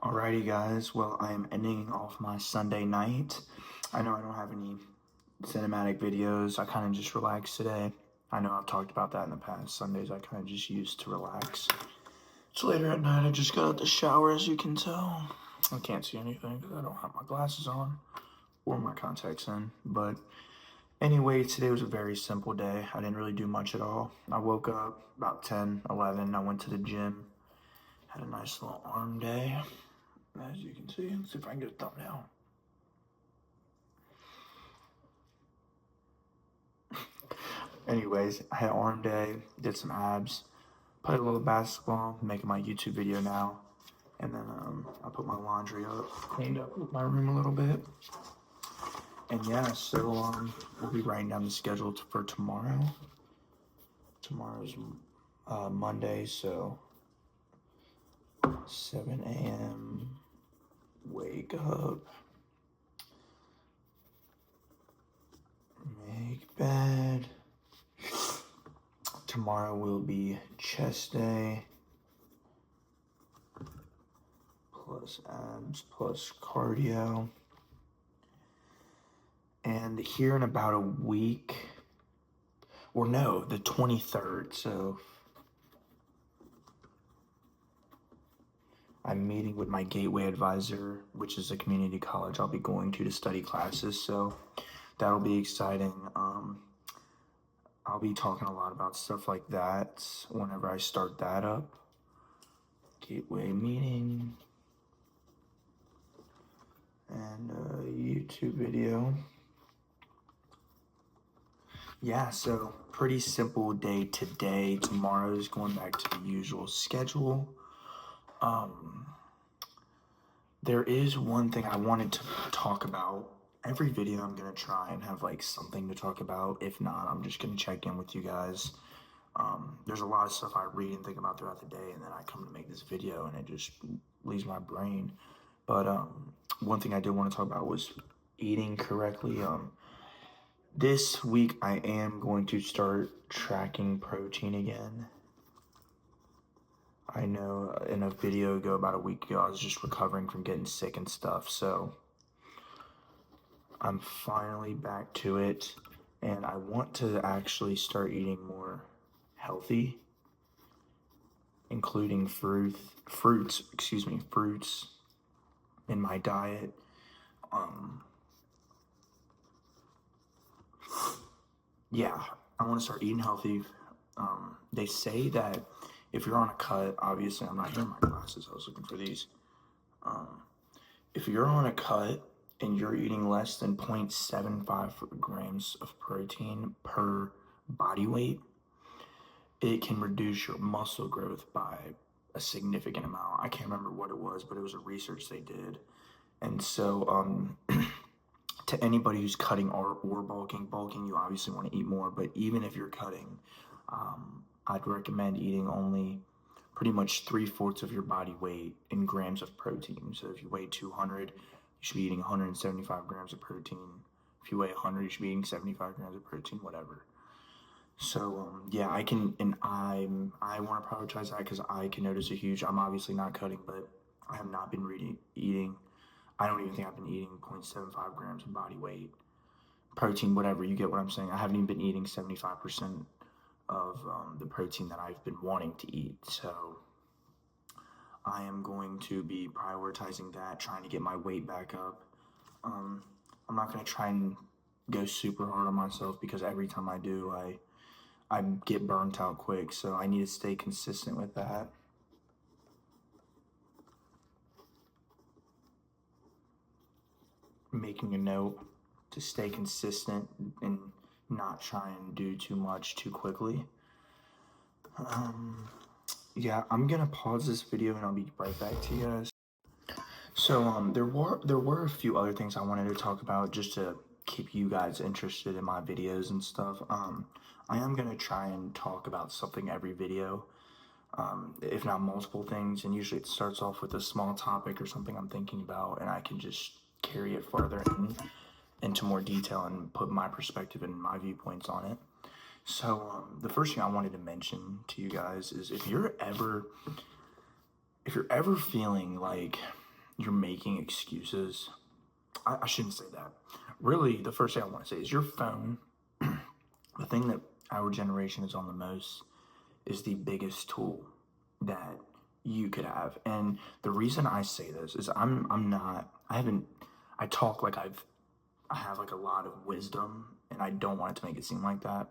Alrighty, guys. Well, I am ending off my Sunday night. I know I don't have any cinematic videos. I kind of just relaxed today. I know I've talked about that in the past. Sundays I kind of just used to relax. It's later at night. I just got out the shower, as you can tell. I can't see anything because I don't have my glasses on or my contacts in. But anyway, today was a very simple day. I didn't really do much at all. I woke up about 10, 11. I went to the gym. Had a nice little arm day. As you can see, let's see if I can get a thumbnail. Anyways, I had arm day, did some abs, played a little basketball, making my YouTube video now, and then I put my laundry up, cleaned up my room a little bit, and yeah, so we'll be writing down the schedule for tomorrow. Tomorrow's Monday, so 7 a.m. Wake up, make bed. Tomorrow will be chest day, plus abs, plus cardio. And here in about a week, or no, the 23rd, so I'm meeting with my Gateway advisor, which is a community college I'll be going to study classes, so that'll be exciting. I'll be talking a lot about stuff like that whenever I start that up. Gateway meeting and a YouTube video. Yeah, so pretty simple day today. Tomorrow is going back to the usual schedule. There is one thing I wanted to talk about. Every video I'm gonna try and have like something to talk about. If not, I'm just gonna check in with you guys. There's a lot of stuff I read and think about throughout the day, and then I come to make this video and it just leaves my brain. But one thing I did want to talk about was eating correctly. This week I am going to start tracking protein again. I know in a video ago, about a week ago, I was just recovering from getting sick and stuff, so I'm finally back to it, and I want to actually start eating more healthy, including fruits in my diet. Yeah, I want to start eating healthy. They say that if you're on a cut, obviously I'm not here in my glasses, I was looking for these. If you're on a cut and you're eating less than 0.75 grams of protein per body weight, it can reduce your muscle growth by a significant amount. I can't remember what it was, but it was a research they did. And so to anybody who's cutting or bulking, you obviously want to eat more, but even if you're cutting, I'd recommend eating only pretty much 3/4 of your body weight in grams of protein. So if you weigh 200, you should be eating 175 grams of protein. If you weigh 100, you should be eating 75 grams of protein, whatever. So yeah, I want to prioritize that because I can notice I'm obviously not cutting, but I have not been eating. I don't even think I've been eating 0.75 grams of body weight protein, whatever, you get what I'm saying. I haven't even been eating 75% of the protein that I've been wanting to eat. So I am going to be prioritizing that, trying to get my weight back up. I'm not going to try and go super hard on myself because every time I do, I get burnt out quick. So I need to stay consistent with that. Making a note to stay consistent and not try and do too much too quickly. Yeah, I'm gonna pause this video and I'll be right back to you guys. So there were a few other things I wanted to talk about just to keep you guys interested in my videos and stuff. I am gonna try and talk about something every video, if not multiple things, and usually it starts off with a small topic or something I'm thinking about, and I can just carry it further into more detail and put my perspective and my viewpoints on it. So the first thing I wanted to mention to you guys is if you're ever feeling like you're making excuses. I shouldn't say that. Really, the first thing I want to say is your phone, the thing that our generation is on the most, is the biggest tool that you could have. And the reason I say this is I'm not I haven't I talk like I have like a lot of wisdom, and I don't want it to make it seem like that.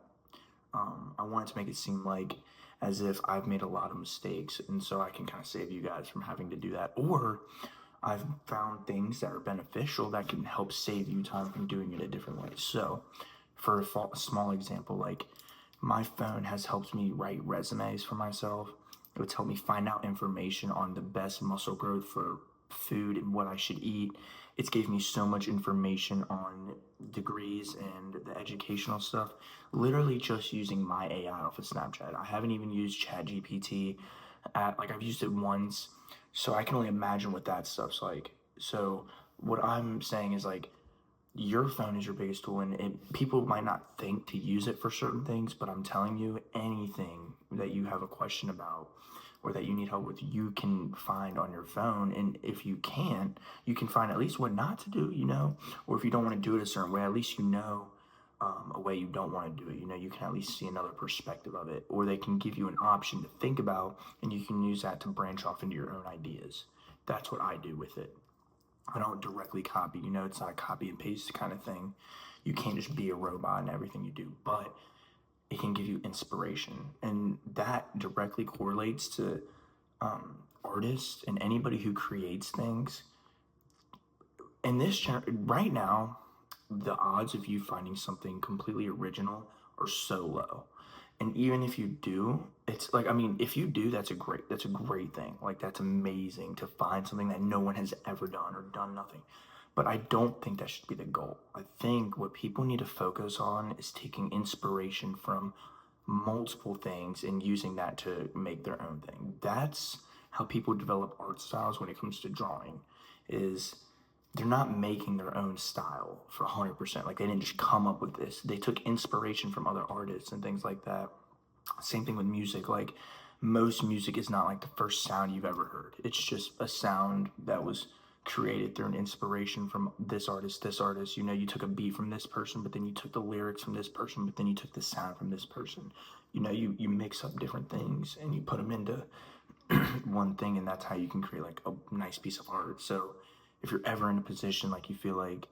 I want it to make it seem like as if I've made a lot of mistakes, and so I can kind of save you guys from having to do that. Or I've found things that are beneficial that can help save you time from doing it a different way. So, for a small example, like my phone has helped me write resumes for myself. It would help me find out information on the best muscle growth for food and what I should eat. It's gave me so much information on degrees and the educational stuff. Literally just using my AI off of Snapchat. I haven't even used ChatGPT. I've used it once, so I can only imagine what that stuff's like. So what I'm saying is like your phone is your biggest tool, and people might not think to use it for certain things, but I'm telling you, anything that you have a question about or that you need help with, you can find on your phone. And if you can't, you can find at least what not to do, or if you don't want to do it a certain way, at least a way you don't want to do it. You can at least see another perspective of it, or they can give you an option to think about, and you can use that to branch off into your own ideas. That's what I do with it. I don't directly copy, it's not a copy and paste kind of thing. You can't just be a robot in everything you do, but it can give you inspiration. And that directly correlates to artists and anybody who creates things. In right now, the odds of you finding something completely original are so low. And even if you do, it's like, I mean, if you do, that's a great thing. Like, that's amazing to find something that no one has ever done or done nothing. But I don't think that should be the goal. I think what people need to focus on is taking inspiration from multiple things and using that to make their own thing. That's how people develop art styles when it comes to drawing, is they're not making their own style for 100%. Like, they didn't just come up with this. They took inspiration from other artists and things like that. Same thing with music. Like, most music is not like the first sound you've ever heard. It's just a sound that was created through an inspiration from this artist, this artist. You took a beat from this person, but then you took the lyrics from this person, but then you took the sound from this person. You mix up different things and you put them into one thing, and that's how you can create like a nice piece of art. So if you're ever in a position like you feel like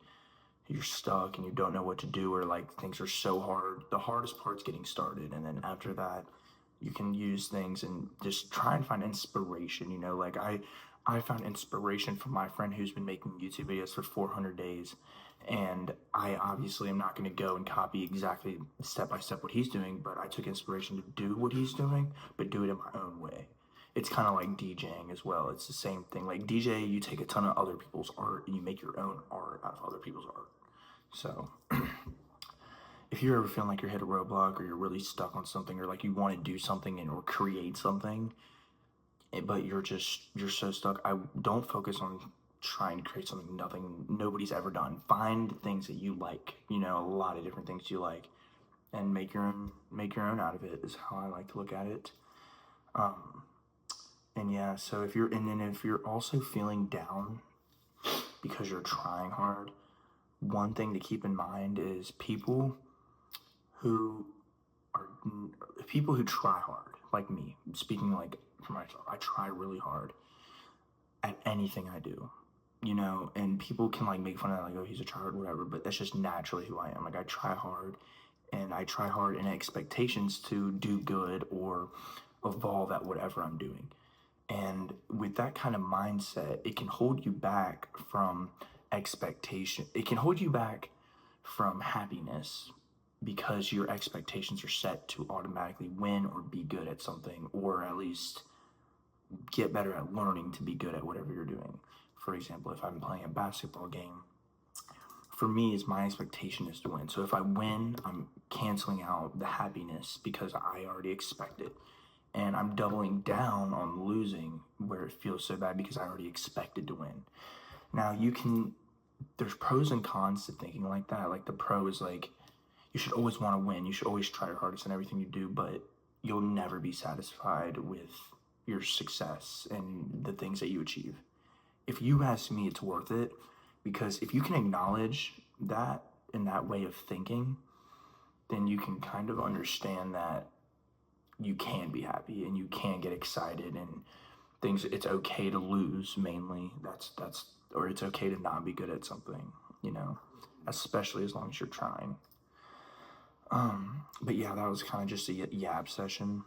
you're stuck and you don't know what to do, or like things are so hard, the hardest part's getting started, and then after that you can use things and just try and find inspiration. Like I found inspiration from my friend who's been making YouTube videos for 400 days, and I obviously am not going to go and copy exactly step by step what he's doing, but I took inspiration to do what he's doing, but do it in my own way. It's kind of like DJing as well. It's the same thing. Like DJ, you take a ton of other people's art and you make your own art out of other people's art. So if you're ever feeling like you're hit a roadblock, or you're really stuck on something, or like you want to do something or create something, but you're so stuck, I don't focus on trying to create something nobody's ever done. Find things that you like, a lot of different things you like, and make your own out of it, is how I like to look at it. And yeah, so if you're also feeling down because you're trying hard, one thing to keep in mind is who people who try hard, like me, speaking like for myself, I try really hard at anything I do, and people can like make fun of that, like, oh, he's a tryhard, whatever, but that's just naturally who I am. Like, I try hard, and I try hard in expectations to do good or evolve at whatever I'm doing. And with that kind of mindset, it can hold you back from expectation. It can hold you back from happiness, because your expectations are set to automatically win or be good at something, or at least get better at learning to be good at whatever you're doing. For example, if I'm playing a basketball game, for me, is my expectation is to win. So if I win, I'm canceling out the happiness because I already expect it. And I'm doubling down on losing where it feels so bad because I already expected to win. Now, there's pros and cons to thinking like that. Like, the pro is like, you should always want to win. You should always try your hardest in everything you do, but you'll never be satisfied with your success and the things that you achieve. if you ask me, it's worth it, because if you can acknowledge that in that way of thinking, then you can kind of understand that you can be happy and you can get excited and things. It's okay to lose, mainly. That's or it's okay to not be good at something, you know, especially as long as you're trying. But yeah, that was kind of just a yab session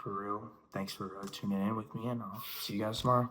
for real. Thanks for tuning in with me, and I'll see you guys tomorrow.